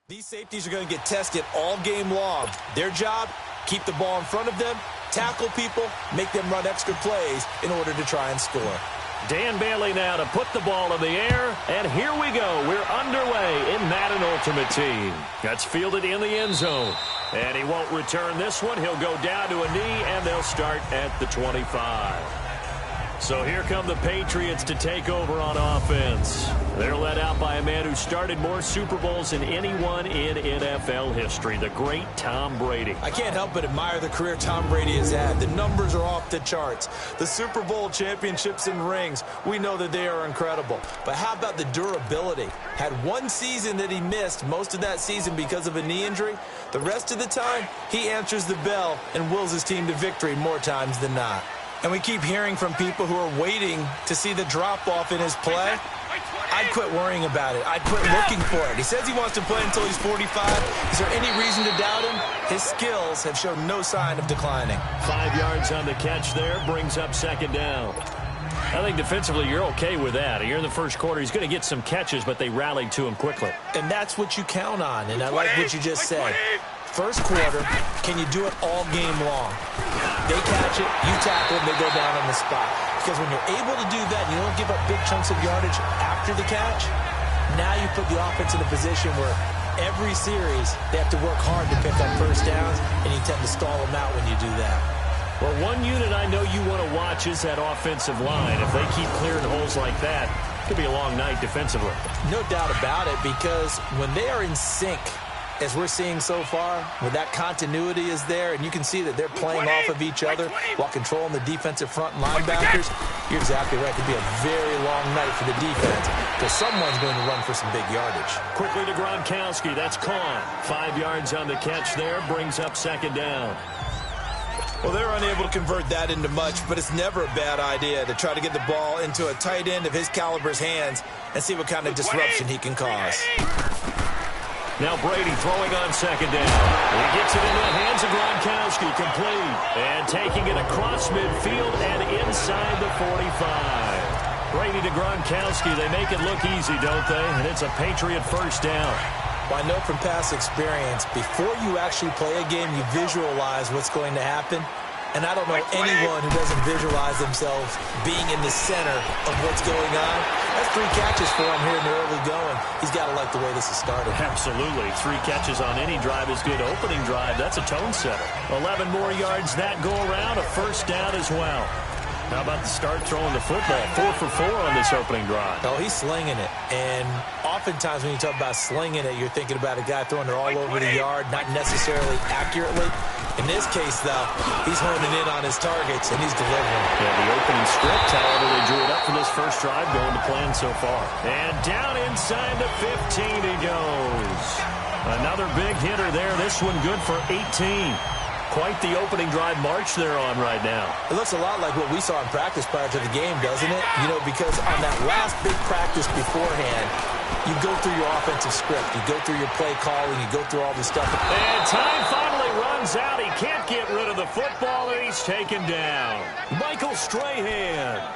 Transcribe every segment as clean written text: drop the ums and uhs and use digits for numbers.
These safeties are going to get tested all game long. Their job, keep the ball in front of them, tackle people, make them run extra plays in order to try and score. Dan Bailey now to put the ball in the air, and here we go. We're underway in Madden Ultimate Team. That's fielded in the end zone. And he won't return this one. He'll go down to a knee, and they'll start at the 25. So here come the Patriots to take over on offense. They're led out by a man who started more Super Bowls than anyone in NFL history, the great Tom Brady. I can't help but admire the career Tom Brady has had. The numbers are off the charts. The Super Bowl championships and rings, we know that they are incredible. But how about the durability? Had one season that he missed, most of that season because of a knee injury. The rest of the time, he answers the bell and wills his team to victory more times than not. And we keep hearing from people who are waiting to see the drop-off in his play. I'd quit worrying about it. I'd quit looking for it. He says he wants to play until he's 45. Is there any reason to doubt him? His skills have shown no sign of declining. 5 yards on the catch there, brings up second down. I think defensively you're okay with that. Here in the first quarter, he's going to get some catches, but they rallied to him quickly. And that's what you count on, and I like what you just said. First quarter, can you do it all game long? They catch it, you tackle them, they go down on the spot. Because when you're able to do that, you don't give up big chunks of yardage after the catch. Now you put the offense in a position where every series they have to work hard to pick up first downs, and you tend to stall them out when you do that. Well, one unit I know you want to watch is that offensive line. If they keep clearing holes like that, it could be a long night defensively. No doubt about it, because when they are in sync, as we're seeing so far, where that continuity is there, and you can see that they're playing off of each other while controlling the defensive front linebackers, you're exactly right. It could be a very long night for the defense because someone's going to run for some big yardage. Quickly to Gronkowski. That's Kahn. 5 yards on the catch there. Brings up second down. Well, they're unable to convert that into much, but it's never a bad idea to try to get the ball into a tight end of his caliber's hands and see what kind of disruption he can cause. Now Brady throwing on second down. He gets it into the hands of Gronkowski, complete. And taking it across midfield and inside the 45. Brady to Gronkowski. They make it look easy, don't they? And it's a Patriot first down. Well, I know from past experience, before you actually play a game, you visualize what's going to happen. And I don't know anyone who doesn't visualize themselves being in the center of what's going on. That's 3 catches for him here in the early going. He's got to like the way this has started. Absolutely. 3 catches on any drive is good. Opening drive, that's a tone setter. 11 more yards that go around. A first down as well. How about the start throwing the football? 4 for 4 on this opening drive. Oh, he's slinging it. And oftentimes when you talk about slinging it, you're thinking about a guy throwing it all over the yard, not necessarily accurately. In this case, though, he's honing in on his targets, and he's delivering. Yeah, the opening script, however, they drew it up for this first drive, going to plan so far. And down inside the 15 he goes. Another big hitter there. This one good for 18. Quite the opening drive march they're on right now. It looks a lot like what we saw in practice prior to the game, doesn't it? You know, because on that last big practice beforehand, you go through your offensive script. You go through your play calling. You go through all the stuff. And time finally runs out. He can't get rid of the football, and he's taken down. Michael Strahan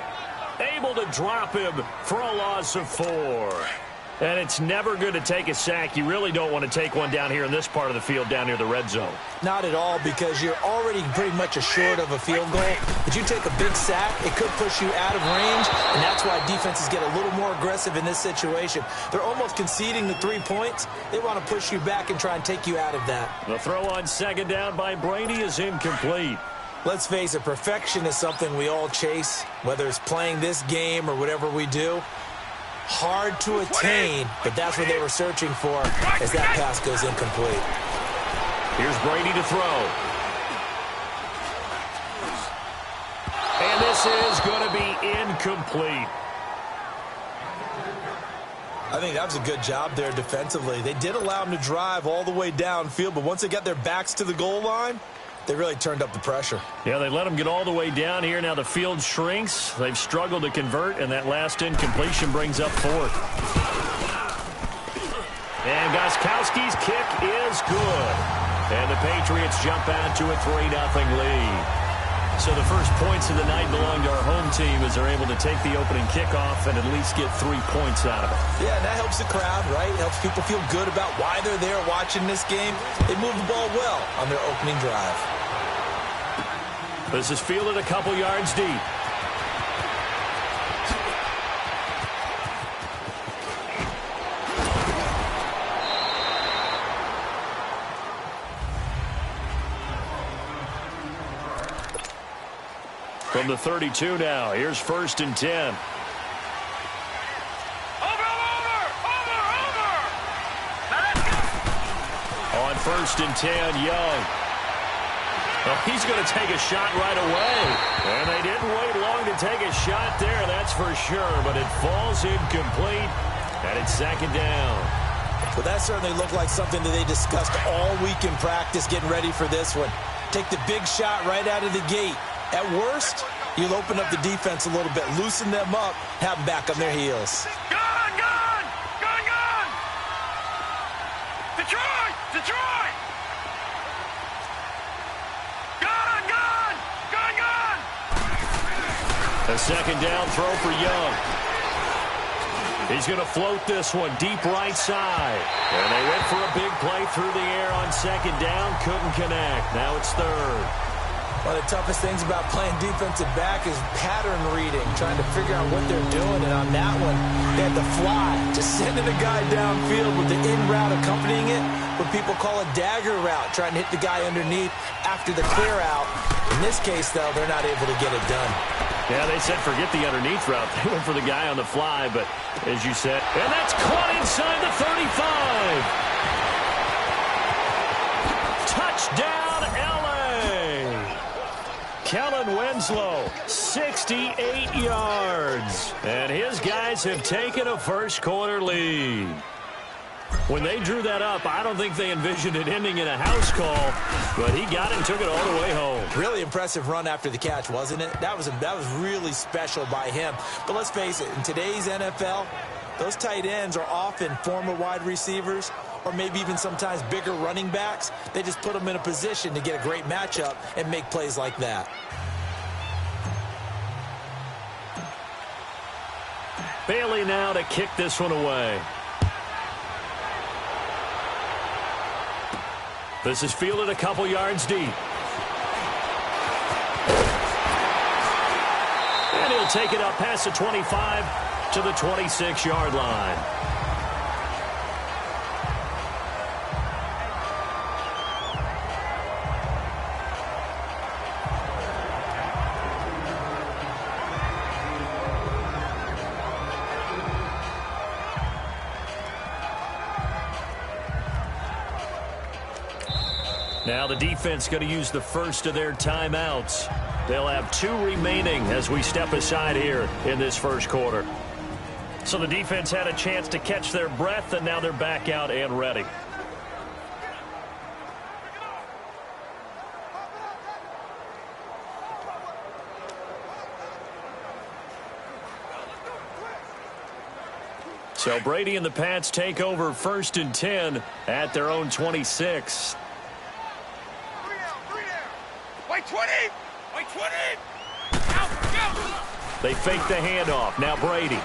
able to drop him for a loss of 4. And it's never good to take a sack. You really don't want to take one down here in this part of the field, down near the red zone. Not at all, because you're already pretty much assured of a field goal. But you take a big sack, it could push you out of range, and that's why defenses get a little more aggressive in this situation. They're almost conceding the 3 points. They want to push you back and try and take you out of that. The throw on second down by Brady is incomplete. Let's face it, perfection is something we all chase, whether it's playing this game or whatever we do. Hard to attain, but that's what they were searching for as that pass goes incomplete. Here's Brady to throw. And this is going to be incomplete. I think that was a good job there defensively. They did allow them to drive all the way downfield, but once they got their backs to the goal line, they really turned up the pressure. Yeah, they let them get all the way down here. Now the field shrinks. They've struggled to convert, and that last incompletion brings up 4th. And Gostkowski's kick is good. And the Patriots jump out to a 3-0 lead. So the first points of the night belong to our home team as they're able to take the opening kickoff and at least get 3 points out of it. Yeah, and that helps the crowd, right? Helps people feel good about why they're there watching this game. They move the ball well on their opening drive. This is fielded a couple yards deep. From the 32 now, here's 1st and 10. On 1st and 10, Young. Well, he's going to take a shot right away. And they didn't wait long to take a shot there, that's for sure. But it falls incomplete, and it's 2nd down. Well, that certainly looked like something that they discussed all week in practice getting ready for this one. Take the big shot right out of the gate. At worst, you'll open up the defense a little bit, loosen them up, have them back on their heels. Gun! Gun! Gun! Gun! Detroit! Detroit! Gun! Gun! Gun! Gun! A 2nd down throw for Young. He's going to float this one deep right side. And they went for a big play through the air on 2nd down. Couldn't connect. Now it's 3rd. One of the toughest things about playing defensive back is pattern reading, trying to figure out what they're doing. And on that one, they had to fly, just sending a guy downfield with the in route accompanying it, what people call a dagger route, trying to hit the guy underneath after the clear out. In this case, though, they're not able to get it done. Yeah, they said forget the underneath route. They went for the guy on the fly, but as you said, and that's caught inside the 35. Touchdown, L.A. Kellen Winslow, 68 yards. And his guys have taken a first-quarter lead. When they drew that up, I don't think they envisioned it ending in a house call, but he got it and took it all the way home. Really impressive run after the catch, wasn't it? That was really special by him. But let's face it, in today's NFL, those tight ends are often former wide receivers or maybe even sometimes bigger running backs. They just put them in a position to get a great matchup and make plays like that. Bailey now to kick this one away. This is fielded a couple yards deep. And he'll take it up past the 25 to the 26-yard line. Now the defense going to use the first of their timeouts. They'll have 2 remaining as we step aside here in this first quarter. So the defense had a chance to catch their breath, and now they're back out and ready. So Brady and the Pats take over 1st and 10 at their own 26. Wait 20! Wait 20! Out, go! They fake the handoff. Now Brady.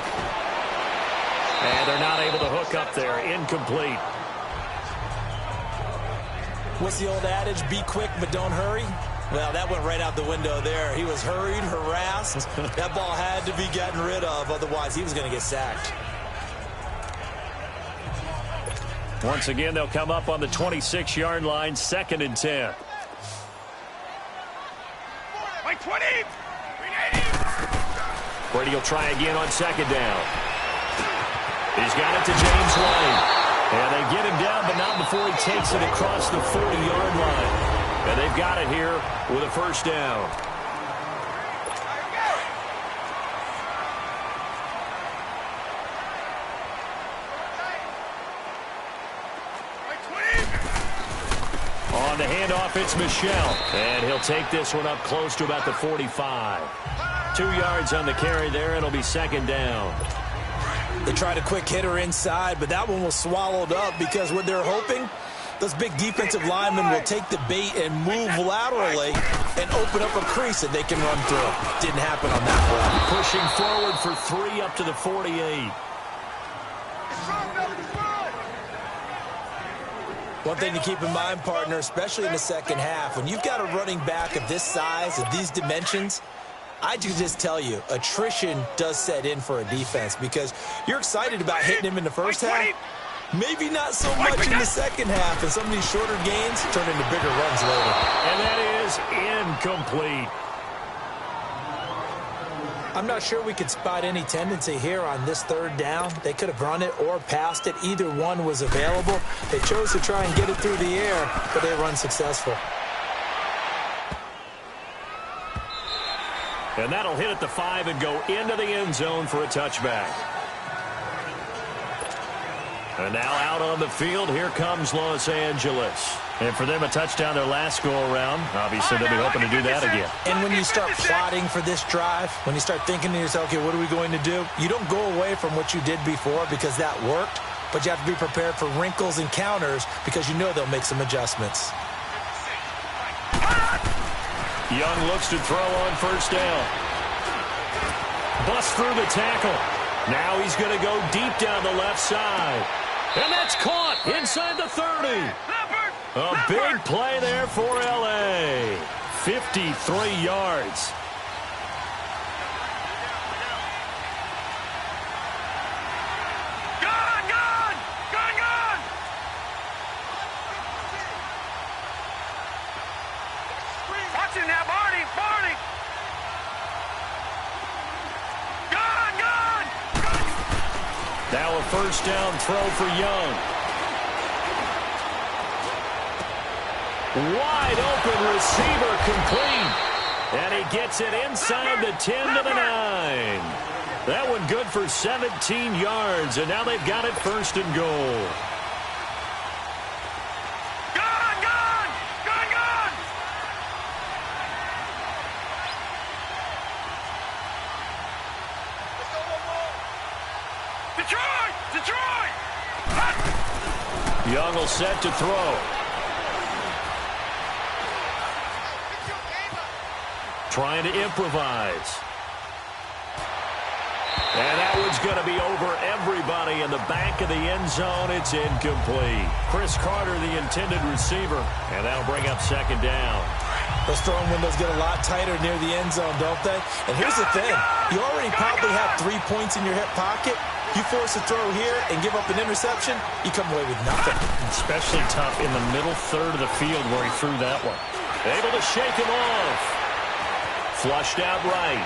And they're not able to hook up there. Incomplete. What's the old adage? Be quick, but don't hurry. Well, that went right out the window there. He was hurried, harassed. That ball had to be gotten rid of. Otherwise, he was going to get sacked. Once again, they'll come up on the 26-yard line, 2nd and 10. Wait 20! Brady will try again on 2nd down. He's got it to James White. And they get him down, but not before he takes it across the 40-yard line. And they've got it here with a 1st down. On the handoff, it's Michel. And he'll take this one up close to about the 45. 2 yards on the carry there. It'll be 2nd down. They tried a quick hitter inside, but that one was swallowed up because what they're hoping, Those big defensive linemen will take the bait and move laterally and open up a crease that they can run through. Didn't happen on that play. Pushing forward for 3 up to the 48. One thing to keep in mind, partner, especially in the second half, when you've got a running back of this size, of these dimensions, I can just tell you, attrition does set in for a defense because you're excited about hitting him in the first half. Maybe not so much in the second half, and some of these shorter gains turn into bigger runs later. And that is incomplete. I'm not sure we could spot any tendency here on this third down. They could have run it or passed it. Either one was available. They chose to try and get it through the air, but they were unsuccessful. And that'll hit at the 5 and go into the end zone for a touchback. And now out on the field, here comes Los Angeles. And for them, a touchdown their last go-around. Obviously, they'll be hoping to do that again. And when you start plotting for this drive, when you start thinking to yourself, okay, what are we going to do? You don't go away from what you did before because that worked, but you have to be prepared for wrinkles and counters because you know they'll make some adjustments. Young looks to throw on first down. Busts through the tackle. Now he's going to go deep down the left side. And that's caught inside the 30. A big play there for L.A. 53 yards. Gone, gone! Gone, gone! Watch him now, Barney! Barney! Gone, gone! Now a first down throw for Young. Wide open receiver complete. And he gets it inside the 10 to the 9. That one good for 17 yards. And now they've got it first and goal. Gone, gone! Gone, gone! Detroit! Detroit! Hot! Young will set to throw. Trying to improvise. And that one's going to be over everybody in the back of the end zone. It's incomplete. Chris Carter, the intended receiver. And that'll bring up second down. Those throwing windows get a lot tighter near the end zone, don't they? And here's the thing. You already probably have 3 points in your hip pocket. You force a throw here and give up an interception, you come away with nothing. Especially tough in the middle third of the field where he threw that one. Able to shake him off. Flushed out right.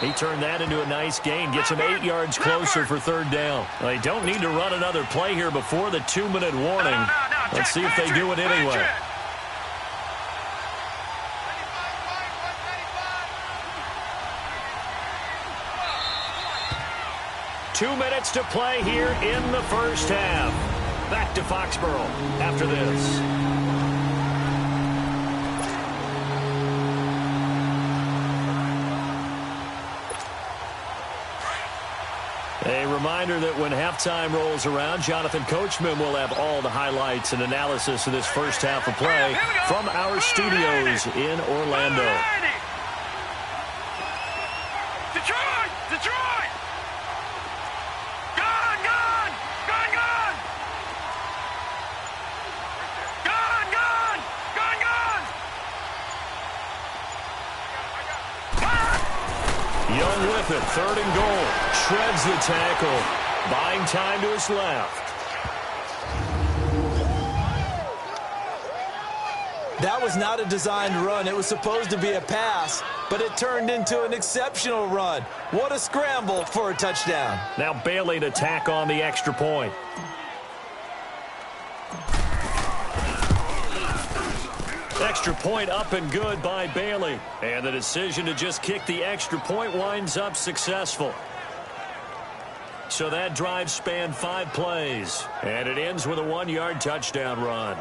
He turned that into a nice gain. Gets him 8 yards closer for third down. Well, they don't need to run another play here before the 2-minute warning. Let's see if they do it anyway. 2 minutes to play here in the first half. Back to Foxborough after this. A reminder that when halftime rolls around, Jonathan Coachman will have all the highlights and analysis of this first half of play from our studios in Orlando. Detroit! Detroit! Gone, gone! Gone, gone! Gone, gone! Gone, gone! Young with it, third and goal. Shreds the tackle, buying time to his left. That was not a designed run. It was supposed to be a pass, but it turned into an exceptional run. What a scramble for a touchdown. Now Bailey to tack on the extra point. Extra point up and good by Bailey. And the decision to just kick the extra point winds up successful. So that drive spanned 5 plays. And it ends with a 1-yard touchdown run.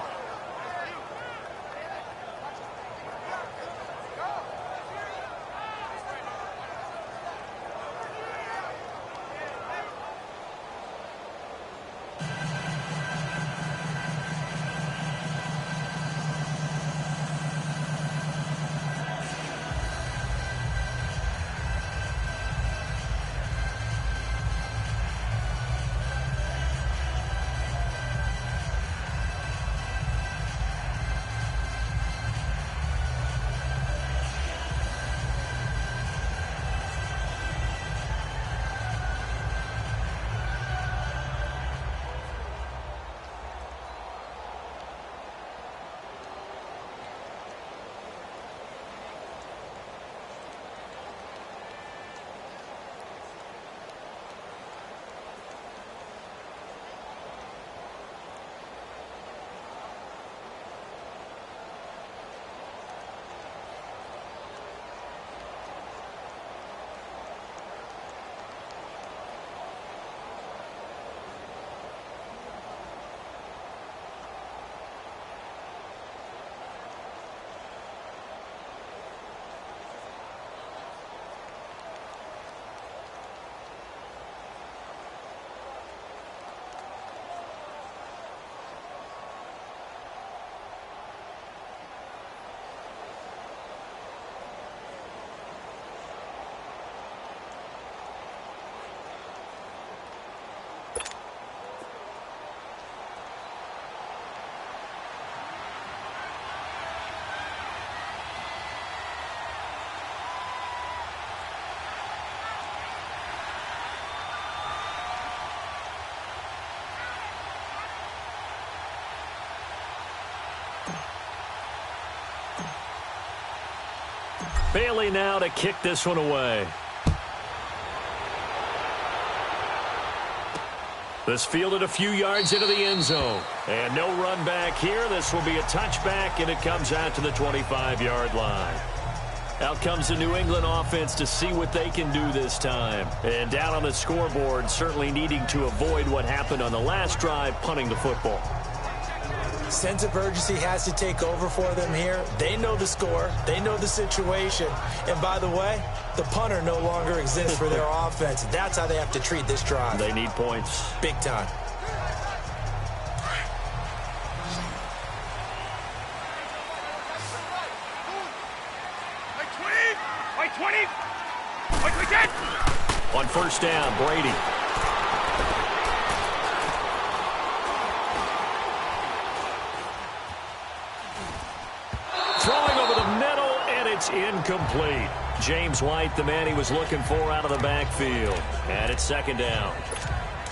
Bailey now to kick this one away. This fielded a few yards into the end zone. And no run back here. This will be a touchback, and it comes out to the 25-yard line. Out comes the New England offense to see what they can do this time. And down on the scoreboard, certainly needing to avoid what happened on the last drive, punting the football. Sense of urgency has to take over for them here. They know the score. They know the situation. And by the way, the punter no longer exists for their offense. That's how they have to treat this drive. They need points. Big time. Like 20. Like we did. On first down, Brady. Throwing over the middle, and it's incomplete. James White, the man he was looking for out of the backfield. And it's second down.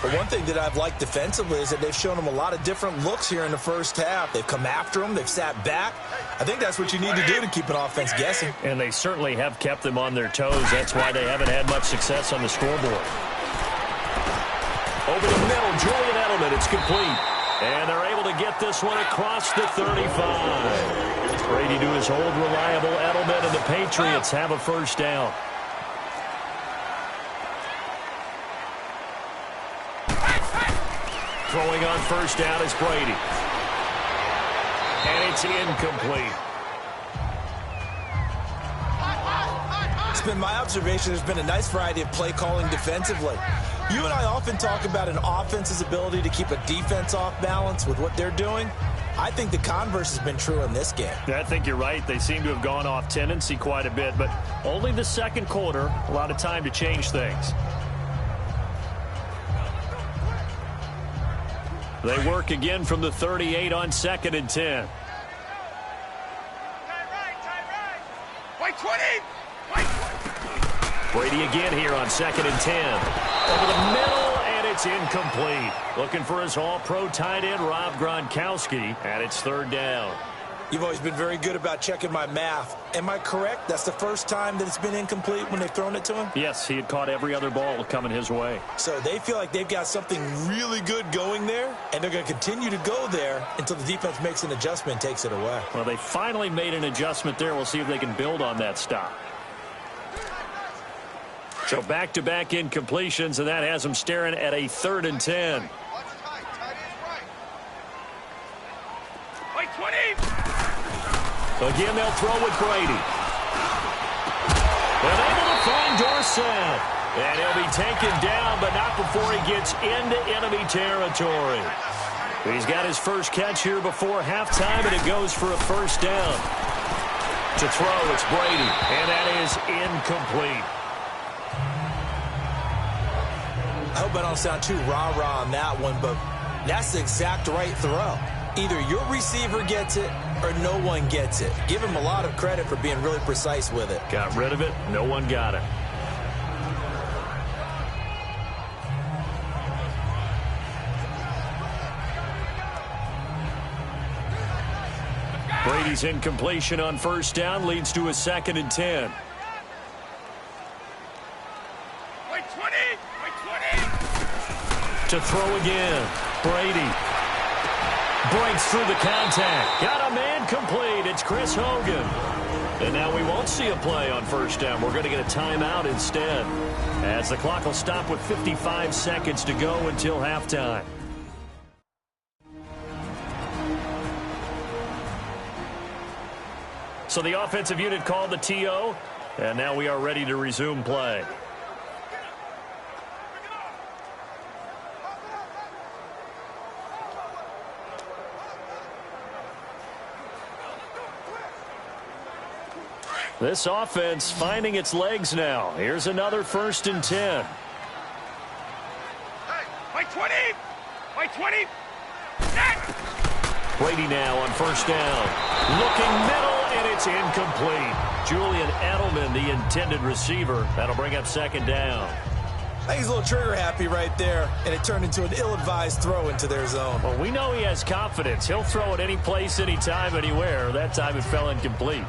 But one thing that I've liked defensively is that they've shown him a lot of different looks here in the first half. They've come after him. They've sat back. I think that's what you need to do to keep an offense guessing. And they certainly have kept them on their toes. That's why they haven't had much success on the scoreboard. Over the middle, Julian Edelman. It's complete. And they're able to get this one across the 35. Brady to his old reliable Edelman, and the Patriots have a first down. Throwing on first down is Brady. And it's incomplete. It's been my observation there's been a nice variety of play calling defensively. You and I often talk about an offense's ability to keep a defense off balance with what they're doing. I think the converse has been true in this game. I think you're right. They seem to have gone off tendency quite a bit, but only the second quarter, a lot of time to change things. They work again from the 38 on 2nd and 10. Like 20. Brady again here on 2nd and 10. Over the middle, and it's incomplete. Looking for his all-pro tight end, Rob Gronkowski, and it's third down. You've always been very good about checking my math. Am I correct? That's the first time that it's been incomplete when they've thrown it to him? Yes, he had caught every other ball coming his way. So they feel like they've got something really good going there, and they're going to continue to go there until the defense makes an adjustment and takes it away. Well, they finally made an adjustment there. We'll see if they can build on that stop. So back-to-back incompletions, and that has them staring at a 3rd and 10. Like 20. Again, they'll throw with Brady. And able to find Dorsett. And he'll be taken down, but not before he gets into enemy territory. He's got his first catch here before halftime, and it goes for a first down. To throw, it's Brady, and that is incomplete. I hope I don't sound too rah-rah on that one, but that's the exact right throw. Either your receiver gets it or no one gets it. Give him a lot of credit for being really precise with it. Got rid of it. No one got it. Brady's incompletion on first down leads to a 2nd and 10. Like 20. Like 20. To throw again. Brady breaks through the contact. Got a man complete. It's Chris Hogan. And now we won't see a play on first down. We're going to get a timeout instead, as the clock will stop with 55 seconds to go until halftime. So the offensive unit called the TO, and now we are ready to resume play. This offense finding its legs now. Here's another 1st and 10. Like 20. Like 20. Brady now on first down. Looking middle, and it's incomplete. Julian Edelman, the intended receiver. That'll bring up 2nd down. I think he's a little trigger happy right there, and it turned into an ill-advised throw into their zone. Well, we know he has confidence. He'll throw it any place, anytime, anywhere. That time it fell incomplete.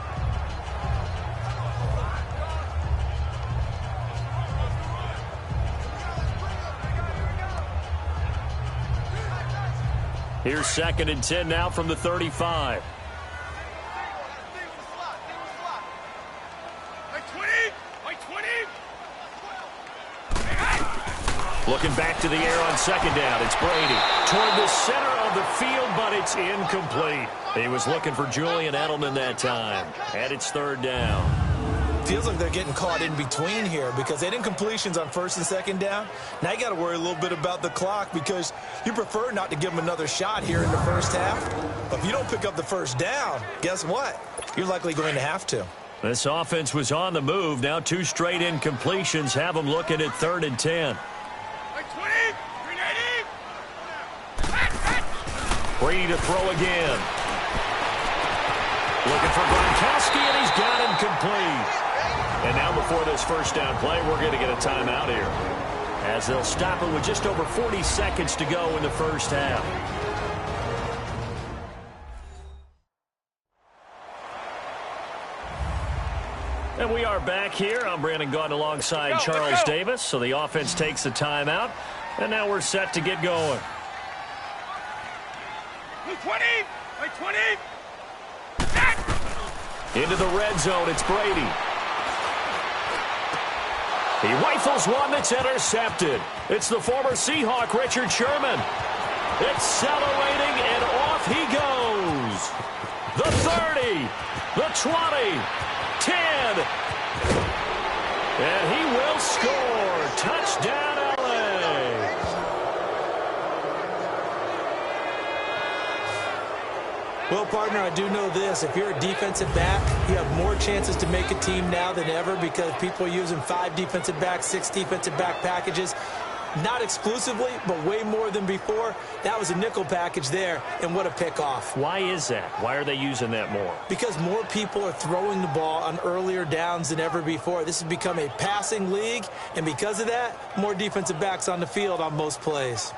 Here's 2nd and 10 now from the 35. Looking back to the air on 2nd down. It's Brady toward the center of the field, but it's incomplete. He was looking for Julian Edelman that time. And it's 3rd down. Feels like they're getting caught in between here because they didn't completions on 1st and 2nd down. Now you got to worry a little bit about the clock because you prefer not to give them another shot here in the first half. But if you don't pick up the 1st down, guess what? You're likely going to have to. This offense was on the move. Now 2 straight incompletions have them looking at 3rd and 10. Brady to throw again. Looking for Gronkowski, and he's got him complete. And now before this 1st down play, we're going to get a timeout here, as they'll stop it with just over 40 seconds to go in the first half. And we are back here. I'm Brandon Gaudin alongside Charles Davis. So the offense takes a timeout, and now we're set to get going. 20! 20! Into the red zone, it's Brady. He rifles one that's intercepted. It's the former Seahawk, Richard Sherman. Accelerating, and off he goes. The 30, the 20, 10. And he will score. Touchdown, LA. Well, partner, I do know this. If you're a defensive back, you have more chances to make a team now than ever because people are using 5 defensive backs, 6 defensive back packages. Not exclusively, but way more than before. That was a nickel package there, and what a pickoff. Why is that? Why are they using that more? Because more people are throwing the ball on earlier downs than ever before. This has become a passing league, and because of that, more defensive backs on the field on most plays.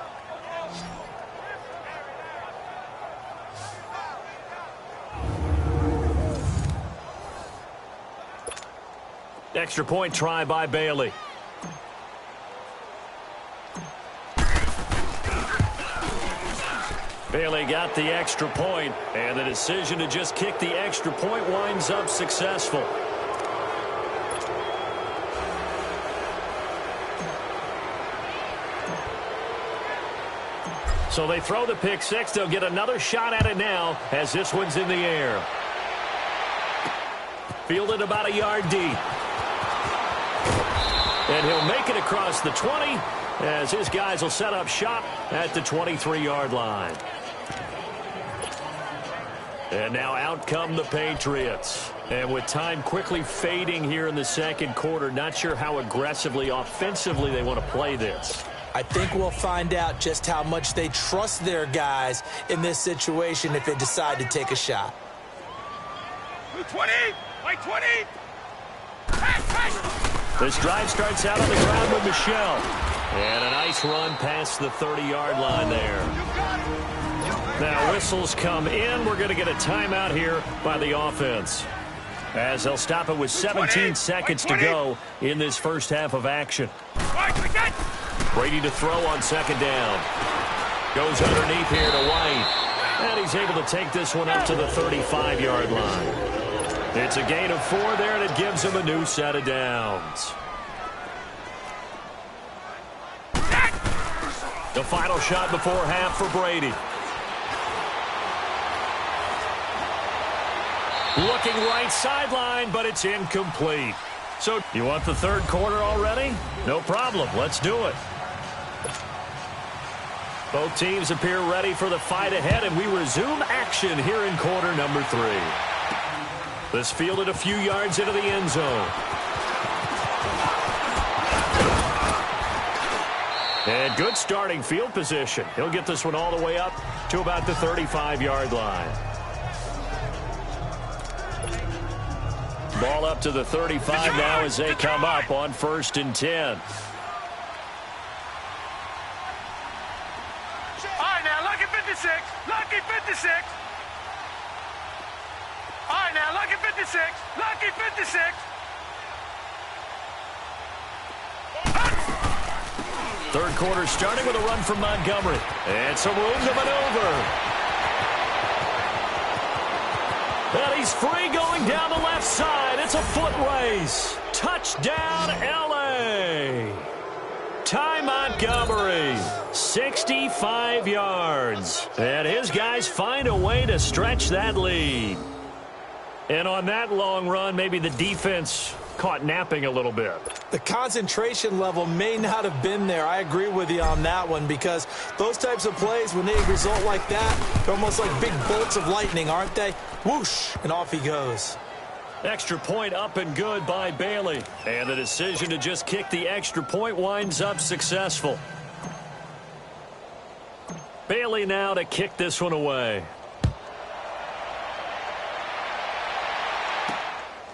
Extra point try by Bailey. Bailey got the extra point, and the decision to just kick the extra point winds up successful. So they throw the pick six. They'll get another shot at it now as this one's in the air. Fielded about a yard deep. And he'll make it across the 20 as his guys will set up shop at the 23-yard line. And now out come the Patriots. And with time quickly fading here in the second quarter, not sure how aggressively, offensively they want to play this. I think we'll find out just how much they trust their guys in this situation if they decide to take a shot. 20! Like 20! This drive starts out on the ground with Michelle. And a nice run past the 30-yard line there. Now whistles come in. We're going to get a timeout here by the offense, as they'll stop it with 17 seconds to go in this first half of action. Brady to throw on second down. Goes underneath here to White. And he's able to take this one up to the 35-yard line. It's a gain of 4 there, and it gives him a new set of downs. The final shot before half for Brady. Looking right sideline, but it's incomplete. So you want the third quarter already? No problem. Let's do it. Both teams appear ready for the fight ahead, and we resume action here in quarter number 3. This fielded a few yards into the end zone. And good starting field position. He'll get this one all the way up to about the 35-yard line. Ball up to the 35 now as they come up on 1st and 10. All right, now, lucky 56. Lucky 56. All right, now, lucky 56. Lucky 56. Third quarter starting with a run from Montgomery. And some room to maneuver. And he's free going down the left side. It's a foot race. Touchdown, L.A. Ty Montgomery, 65 yards. And his guys find a way to stretch that lead. And on that long run, maybe the defense caught napping a little bit. The concentration level may not have been there. I agree with you on that one, because those types of plays, when they result like that, they're almost like big bolts of lightning, aren't they? Whoosh, and off he goes. Extra point up and good by Bailey. And the decision to just kick the extra point winds up successful. Bailey now to kick this one away.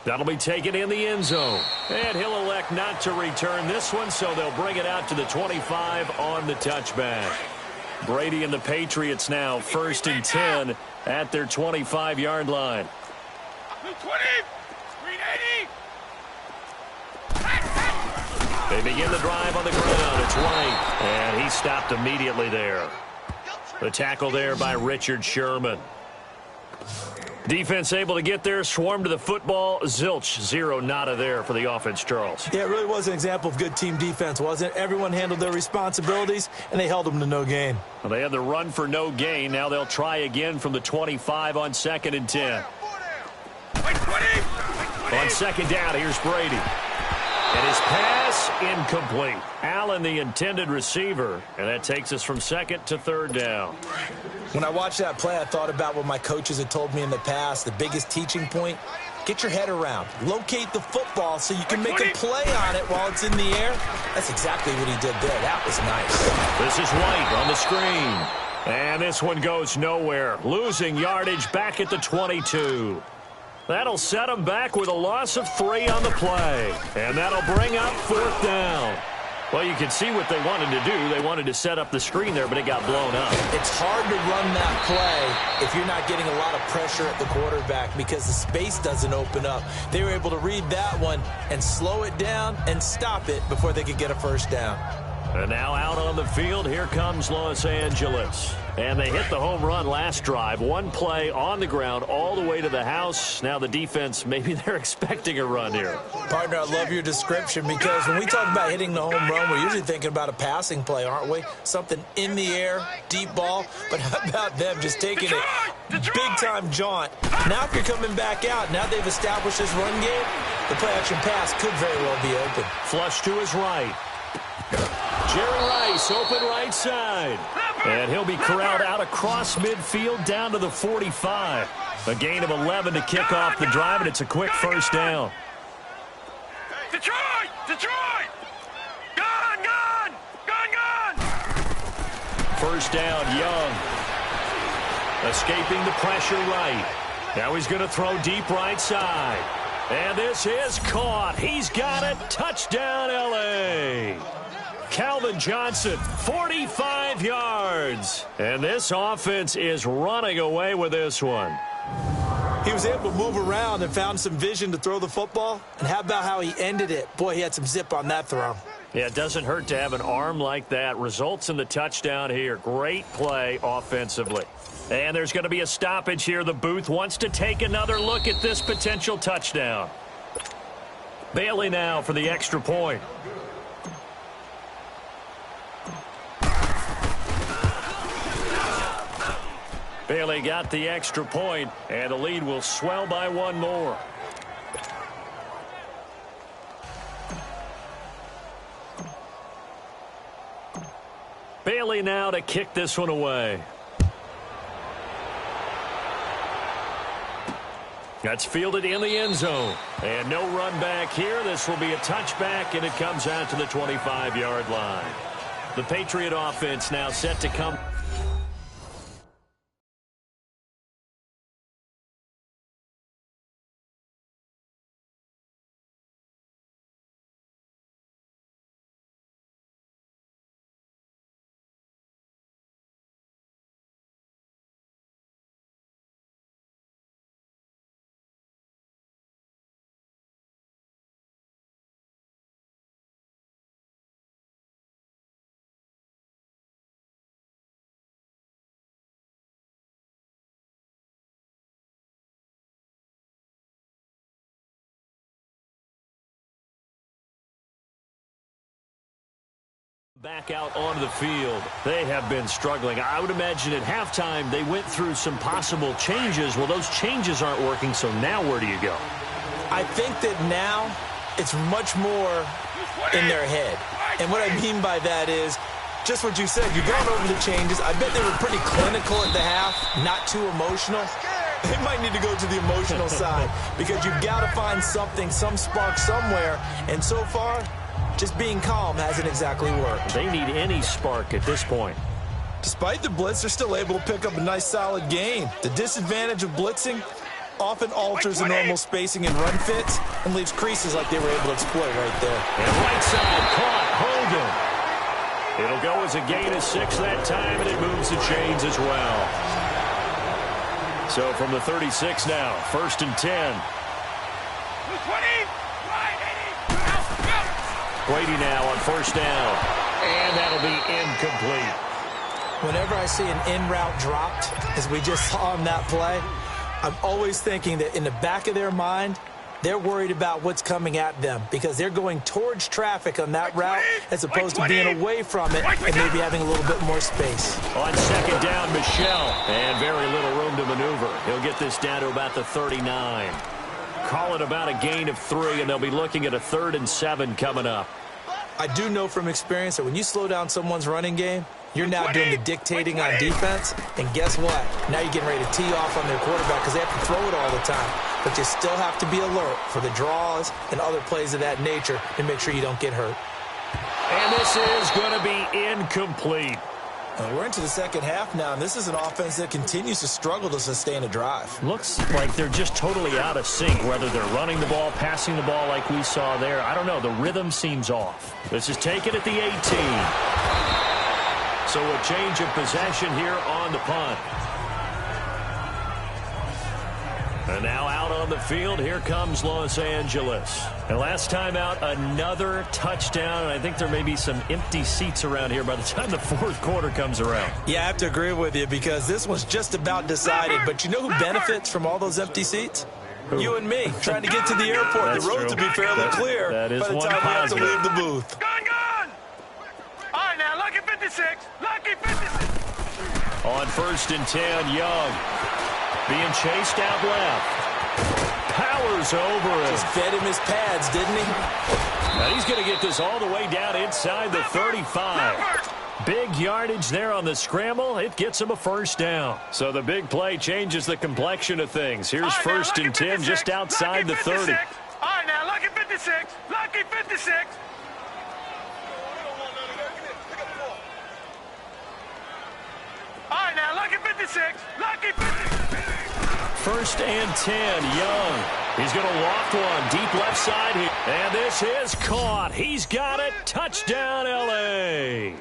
That'll be taken in the end zone. And he'll elect not to return this one, so they'll bring it out to the 25 on the touchback. Brady and the Patriots now 1st and 10 at their 25-yard line. 20, 380. They begin the drive on the ground. It's White, and he stopped immediately there. The tackle there by Richard Sherman. Defense able to get there, swarm to the football. Zilch, 0 nada there for the offense, Charles. Yeah, it really was an example of good team defense, wasn't it? Everyone handled their responsibilities, and they held them to no gain. Well, they had the run for no gain. Now they'll try again from the 25 on 2nd and 10. On 2nd down, here's Brady. And his pass incomplete. Allen, the intended receiver, and that takes us from 2nd to 3rd down. When I watched that play, I thought about what my coaches had told me in the past. The biggest teaching point, get your head around. Locate the football so you can make a play on it while it's in the air. That's exactly what he did there. That was nice. This is White on the screen. And this one goes nowhere. Losing yardage back at the 22. That'll set them back with a loss of 3 on the play. And that'll bring up 4th down. Well, you can see what they wanted to do. They wanted to set up the screen there, but it got blown up. It's hard to run that play if you're not getting a lot of pressure at the quarterback because the space doesn't open up. They were able to read that one and slow it down and stop it before they could get a 1st down. And now out on the field, here comes Los Angeles. And they hit the home run last drive. One play on the ground all the way to the house. Now the defense, maybe they're expecting a run here. Partner, I love your description because when we talk about hitting the home run, we're usually thinking about a passing play, aren't we? Something in the air, deep ball. But how about them just taking it big-time jaunt? Now if you're coming back out, now they've established this run game, the play-action pass could very well be open. Flush to his right. Jerry Rice, open right side. And he'll be corralled out across midfield down to the 45. A gain of 11 to kick off the drive, and it's a quick 1st down. Detroit! Detroit! Gone! Gone! Gone! Gone! 1st down, Young. Escaping the pressure right. Now he's going to throw deep right side. And this is caught. He's got it. Touchdown, L.A. Calvin Johnson, 45 yards. And this offense is running away with this one. He was able to move around and found some vision to throw the football. And how about how he ended it? Boy, he had some zip on that throw. Yeah, it doesn't hurt to have an arm like that. Results in the touchdown here. Great play offensively. And there's going to be a stoppage here. The booth wants to take another look at this potential touchdown. Bailey now for the extra point. Bailey got the extra point, and the lead will swell by 1 more. Bailey now to kick this one away. That's fielded in the end zone. And no run back here. This will be a touchback, and it comes out to the 25-yard line. The Patriot offense now set to come. Back out onto the field. They have been struggling. I would imagine at halftime they went through some possible changes. Well, those changes aren't working, so now where do you go? I think that now it's much more in their head. And what I mean by that is just what you said. You're going over the changes. I bet they were pretty clinical at the half, not too emotional. They might need to go to the emotional side because you've got to find something, some spark somewhere. And so far, just being calm hasn't exactly worked. They need any spark at this point. Despite the blitz, they're still able to pick up a nice, solid gain. The disadvantage of blitzing often alters the normal spacing and run fits and leaves creases like they were able to exploit right there. And right side caught. Hogan. It'll go as a gain of 6 that time, and it moves the chains as well. So from the 36 now, 1st and 10. 20. Brady now on 1st down. And that'll be incomplete. Whenever I see an in-route dropped, as we just saw on that play, I'm always thinking that in the back of their mind, they're worried about what's coming at them because they're going towards traffic on that route as opposed to being away from it and maybe having a little bit more space. On 2nd down, Michel. And very little room to maneuver. He'll get this down to about the 39. Call it about a gain of 3, and they'll be looking at a 3rd and 7 coming up. I do know from experience that when you slow down someone's running game, you're now doing the dictating on defense, and guess what? Now you're getting ready to tee off on their quarterback because they have to throw it all the time. But you still have to be alert for the draws and other plays of that nature to make sure you don't get hurt. And this is going to be incomplete. We're into the second half now, and this is an offense that continues to struggle to sustain a drive. Looks like they're just totally out of sync, whether they're running the ball, passing the ball like we saw there. I don't know. The rhythm seems off. This is taken at the 18. So a change of possession here on the punt. And now out on the field, here comes Los Angeles. And last time out, another touchdown, and I think there may be some empty seats around here by the time the 4th quarter comes around. Yeah, I have to agree with you because this one's just about decided. But you know who benefits from all those empty seats? Who? You and me, trying to get to the airport. That's the roads will be fairly clear that is by the one time we have to positive. leave the booth. Gone. All right, now, lucky 56. Lucky 56. On 1st and 10, Young. Being chased out left. Powers over him. Just fed him his pads, didn't he? Now he's going to get this all the way down inside the 35. Big yardage there on the scramble. It gets him a 1st down. So the big play changes the complexion of things. Here's 1st and 10 just outside the 30. All right, now, lucky 56. Lucky 56. All right, now, lucky 56. Lucky 56. 1st and 10, Young. He's going to loft one deep left side here. And this is caught. He's got it. Touchdown, L.A.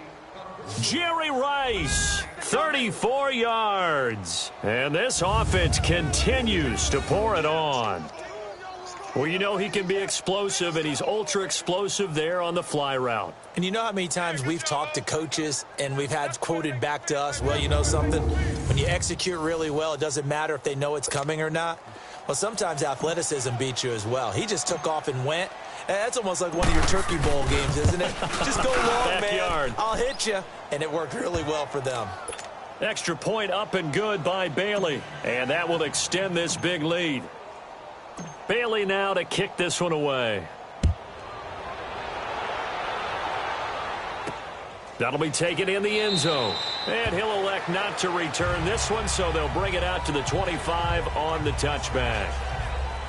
Jerry Rice, 34 yards. And this offense continues to pour it on. Well, you know he can be explosive, and he's ultra-explosive there on the fly route. And you know how many times we've talked to coaches and we've had quoted back to us, well, you know something? When you execute really well, it doesn't matter if they know it's coming or not. Well, sometimes athleticism beats you as well. He just took off and went. And that's almost like one of your Turkey Bowl games, isn't it? Just go long, man. I'll hit you. And it worked really well for them. Extra point up and good by Bailey. And that will extend this big lead. Bailey now to kick this one away. That'll be taken in the end zone. And he'll elect not to return this one, so they'll bring it out to the 25 on the touchback.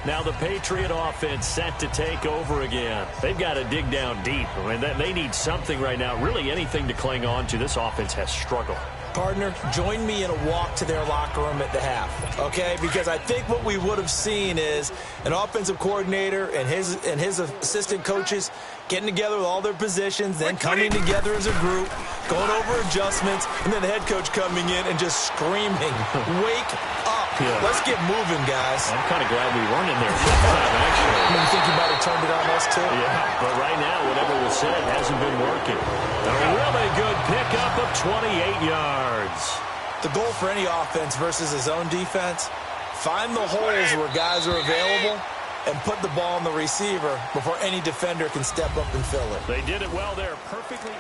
Now the Patriot offense set to take over again. They've got to dig down deep. I mean, they need something right now, really anything to cling on to. This offense has struggled. Partner, join me in a walk to their locker room at the half, okay? Because I think what we would have seen is an offensive coordinator and his assistant coaches getting together with all their positions, then coming together as a group, going over adjustments, and then the head coach coming in and just screaming, wake up. Yeah. Let's get moving, guys. I'm kind of glad we weren't in there full time, actually. You think you might have turned it on us, too? Yeah, but right now, whatever was said hasn't been working. A really good pickup of 28 yards. The goal for any offense versus his own defense, find the holes where guys are available and put the ball on the receiver before any defender can step up and fill it. They did it well there, perfectly.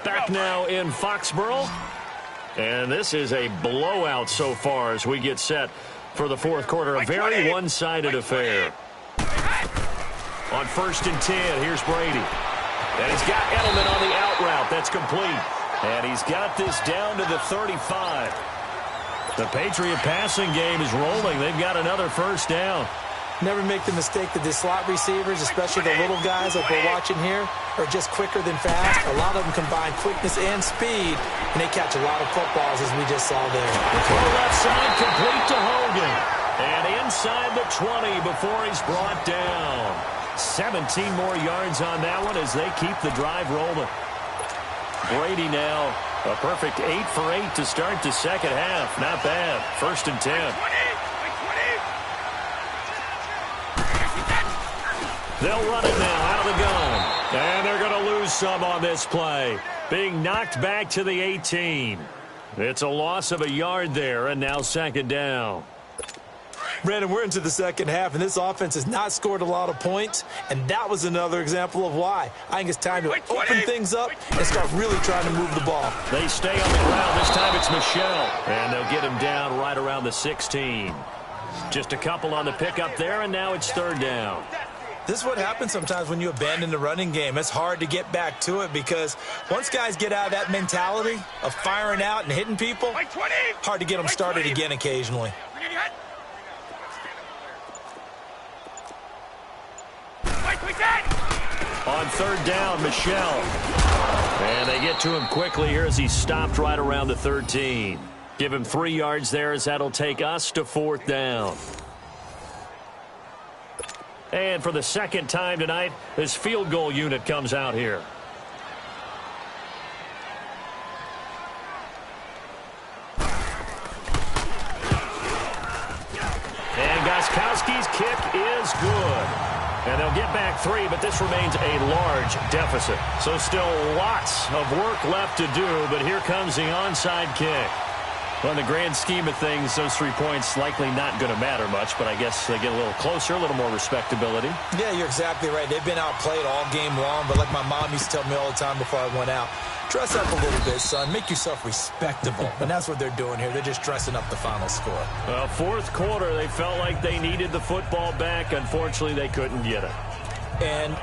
Back now in Foxborough. And this is a blowout so far as we get set for the fourth quarter. A very one-sided affair. On 1st and 10, here's Brady. And he's got Edelman on the out route. That's complete. And he's got this down to the 35. The Patriot passing game is rolling. They've got another first down. Never make the mistake that the slot receivers, especially the little guys like we're watching here, are just quicker than fast. A lot of them combine quickness and speed, and they catch a lot of footballs, as we just saw there. The throw left side complete to Hogan. And inside the 20 before he's brought down. 17 more yards on that one as they keep the drive rolling. Brady now a perfect 8 for 8 to start the second half. Not bad. 1st and 10. They'll run it now out of the gun. And they're going to lose some on this play. Being knocked back to the 18. It's a loss of a yard there, and now 2nd down. Brandon, we're into the second half, and this offense has not scored a lot of points, and that was another example of why. I think it's time to open things up and start really trying to move the ball. They stay on the ground. This time it's Michelle, and they'll get him down right around the 16. Just a couple on the pickup there, and now it's 3rd down. This is what happens sometimes when you abandon the running game. It's hard to get back to it because once guys get out of that mentality of firing out and hitting people, hard to get them started again occasionally. On 3rd down, Michelle. And they get to him quickly here as he stopped right around the 13. Give him 3 yards there as that'll take us to 4th down. And for the second time tonight, this field goal unit comes out here. And Gostkowski's kick is good. And they'll get back 3, but this remains a large deficit. So still lots of work left to do, but here comes the onside kick. Well, in the grand scheme of things, those 3 points likely not going to matter much, but I guess they get a little closer, a little more respectability. Yeah, you're exactly right. They've been outplayed all game long, but like my mom used to tell me all the time before I went out, dress up a little bit, son. Make yourself respectable. And that's what they're doing here. They're just dressing up the final score. Well, 4th quarter, they felt like they needed the football back. Unfortunately, they couldn't get it. And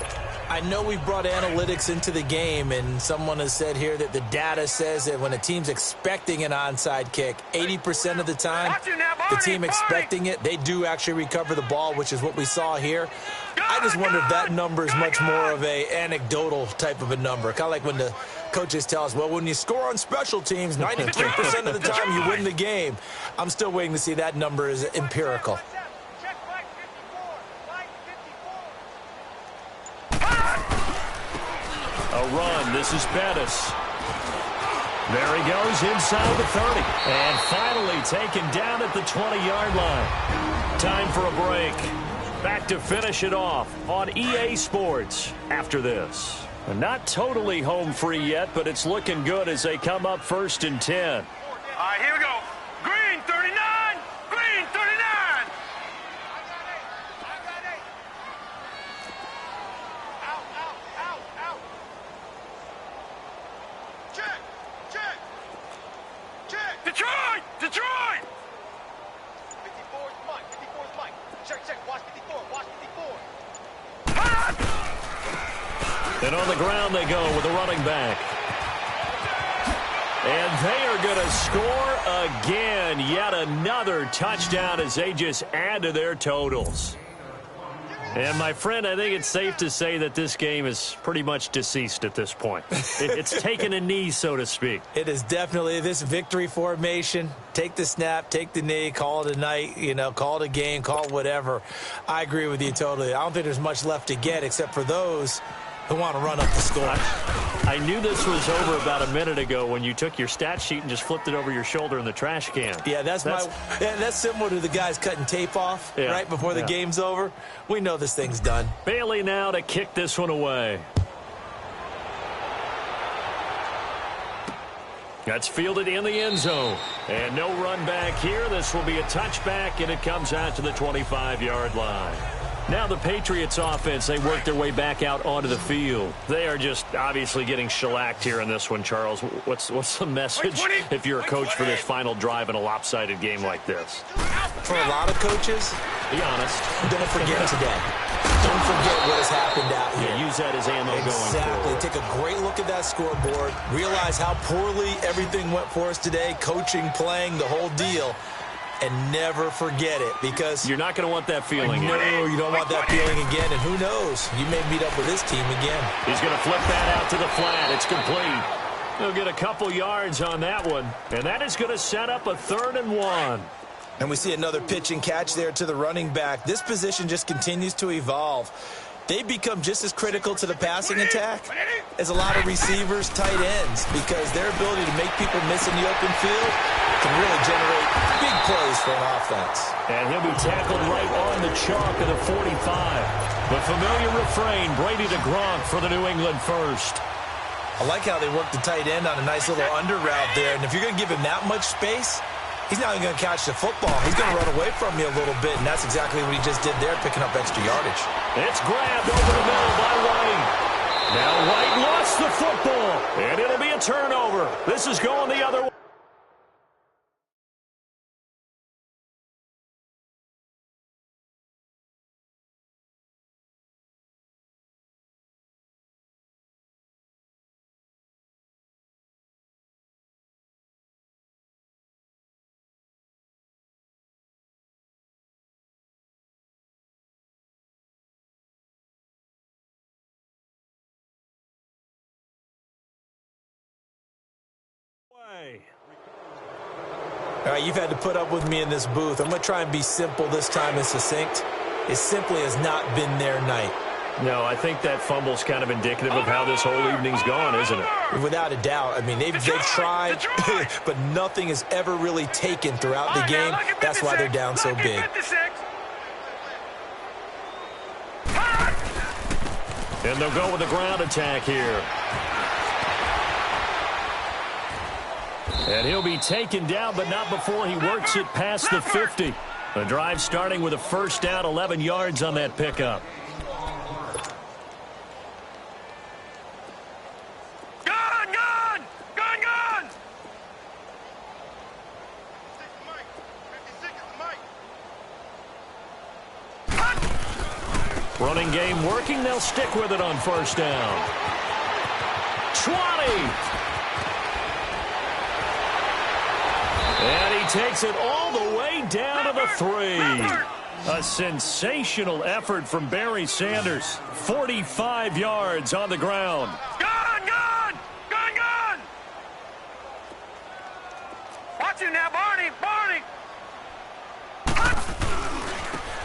I know we brought analytics into the game, and someone has said here that the data says that when a team's expecting an onside kick, 80% of the time, the team expecting it, they do actually recover the ball, which is what we saw here. I just wonder if that number is much more of a anecdotal type of a number, kind of like when the coaches tell us, well, when you score on special teams, 93% of the time you win the game. I'm still waiting to see that number is empirical. A run. This is Bettis. There he goes inside the 30. And finally taken down at the 20-yard line. Time for a break. Back to finish it off on EA Sports after this. Not totally home free yet, but it's looking good as they come up 1st and 10. All right, here we go. Green 39. Green 39. Detroit! Detroit! 54 is Mike. 54 is Mike. Check. Watch 54. Watch 54. And on the ground they go with a running back. And they are going to score again. Yet another touchdown as they just add to their totals. And, my friend, I think it's safe to say that this game is pretty much deceased at this point. It's taken a knee, so to speak. It is definitely this victory formation. Take the snap, take the knee, call it a night, call it a game, call it whatever. I agree with you totally. I don't think there's much left to get except for those who want to run up the score. I knew this was over about a minute ago when you took your stat sheet and just flipped it over your shoulder in the trash can. Yeah, that's similar to the guys cutting tape off right before the game's over. We know this thing's done. Bailey now to kick this one away. That's fielded in the end zone. And no run back here. This will be a touchback, and it comes out to the 25-yard line. Now the Patriots offense, they work their way back out onto the field. They are just obviously getting shellacked here in this one, Charles. What's the message if you're a coach for this final drive in a lopsided game like this? For a lot of coaches, be honest. Don't forget today. Don't forget what has happened out here. Yeah, use that as ammo going forward. Exactly. Take a great look at that scoreboard. Realize how poorly everything went for us today. Coaching, playing, the whole deal. And never forget it, because you're not going to want that feeling. No, you don't want that feeling again. And who knows? You may meet up with this team again. He's going to flip that out to the flat. It's complete. He'll get a couple yards on that one. And that is going to set up a 3rd and 1. And we see another pitch and catch there to the running back. This position just continues to evolve. They become just as critical to the passing attack as a lot of receivers, tight ends, because their ability to make people miss in the open field can really generate big plays for an offense. And he'll be tackled right on the chalk of the 45. The familiar refrain, Brady to Gronk for the New England first. I like how they work the tight end on a nice little under route there. And if you're going to give him that much space, he's not even going to catch the football. He's going to run away from you a little bit, and that's exactly what he just did there, picking up extra yardage. It's grabbed over the middle by White. Now White lost the football, and it'll be a turnover. This is going the other way. All right, you've had to put up with me in this booth. I'm going to try and be simple this time and succinct. It simply has not been their night. No, I think that fumble's kind of indicative of how this whole evening's gone, isn't it? Without a doubt. I mean, they've tried, but nothing has ever really taken throughout the game. That's why they're down so big. And they'll go with the ground attack here. And he'll be taken down, but not before he works it past the 50. The drive starting with a first down, 11 yards on that pickup. Gun! Running game working. They'll stick with it on first down. 20. And he takes it all the way down to the 3. A sensational effort from Barry Sanders. 45 yards on the ground. Gun! Watch him now, Barney!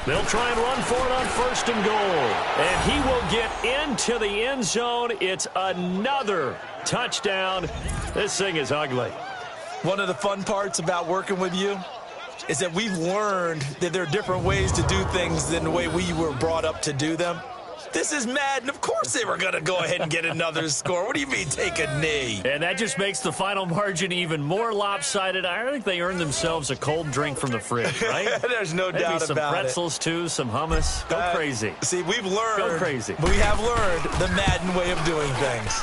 They'll try and run for it on first and goal. And he will get into the end zone. It's another touchdown. This thing is ugly. One of the fun parts about working with you is that we've learned that there are different ways to do things than the way we were brought up to do them. This is Madden. Of course they were going to go ahead and get another score. What do you mean take a knee? And that just makes the final margin even more lopsided. I think they earned themselves a cold drink from the fridge, right? There's no Maybe doubt some about pretzels, it. too, some hummus. Go crazy. See, we've learned. Go crazy. We have learned the Madden way of doing things.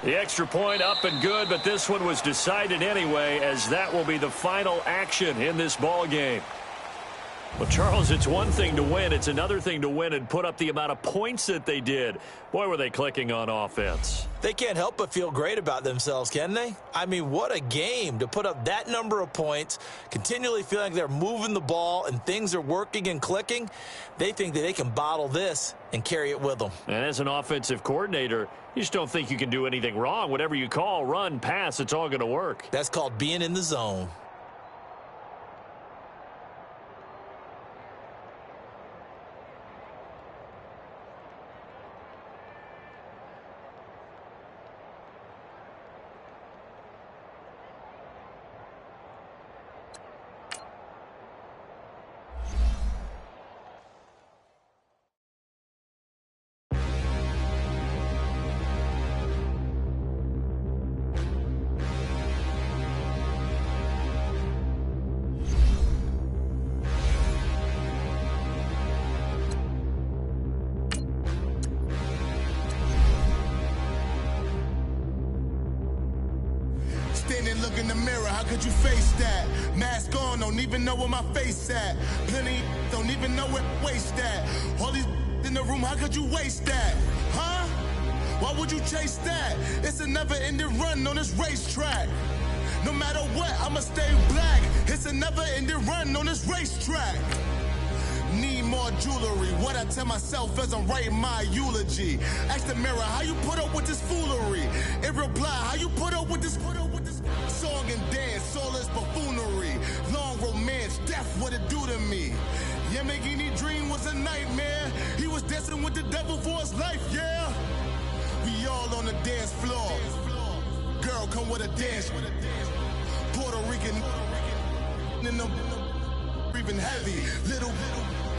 The extra point up and good, but this one was decided anyway, as that will be the final action in this ball game. Well, Charles, it's one thing to win. It's another thing to win and put up the amount of points that they did. Boy, were they clicking on offense. They can't help but feel great about themselves, can they? I mean, what a game to put up that number of points, continually feeling like they're moving the ball and things are working and clicking. They think that they can bottle this and carry it with them. And as an offensive coordinator, you just don't think you can do anything wrong. Whatever you call, run, pass, it's all going to work. That's called being in the zone. Standing, look in the mirror, how could you face that? Mask on, don't even know where my face at. Plenty, don't even know where waist at. All these in the room, how could you waste that? Huh? Why would you chase that? It's a never-ending run on this racetrack. No matter what, I'ma stay black. It's a never-ending run on this racetrack. Need more jewelry. What I tell myself as I'm writing my eulogy. Ask the mirror, how you put up with this foolery? In reply, how you put up with this song and dance, all this buffoonery. Long romance, death, what it do to me? Yamagini dream was a nightmare. He was dancing with the devil for his life, yeah. We all on the dance floor. Girl, come with a dance. Puerto Rican in the breathing heavy. Little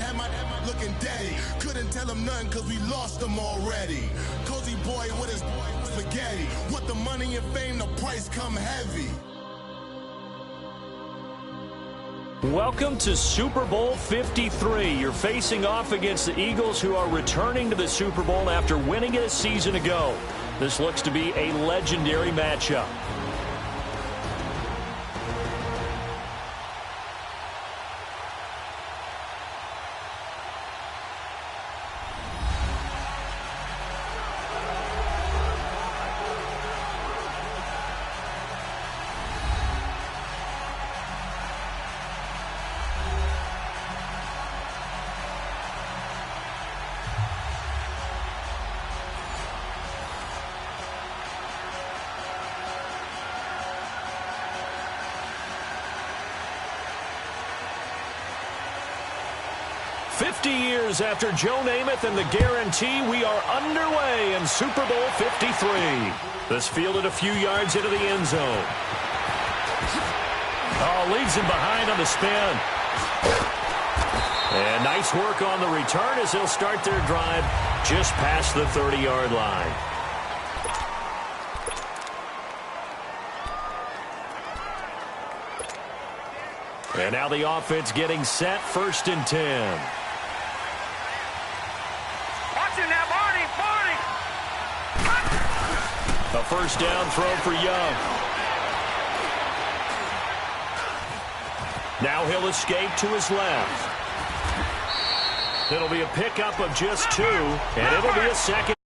had my looking daddy. Couldn't tell him nothing cause we lost him already. Cozy boy with his spaghetti. With the money and fame, the price come heavy. Welcome to Super Bowl 53. You're facing off against the Eagles, who are returning to the Super Bowl after winning it a season ago. This looks to be a legendary matchup. Years after Joe Namath and the guarantee, we are underway in Super Bowl 53. This fielded a few yards into the end zone. Oh, leaves him behind on the spin. And nice work on the return as they'll start their drive just past the 30-yard line. And now the offense getting set, 1st and 10. A first down throw for Young. Now he'll escape to his left. It'll be a pickup of just 2, and it'll be a second.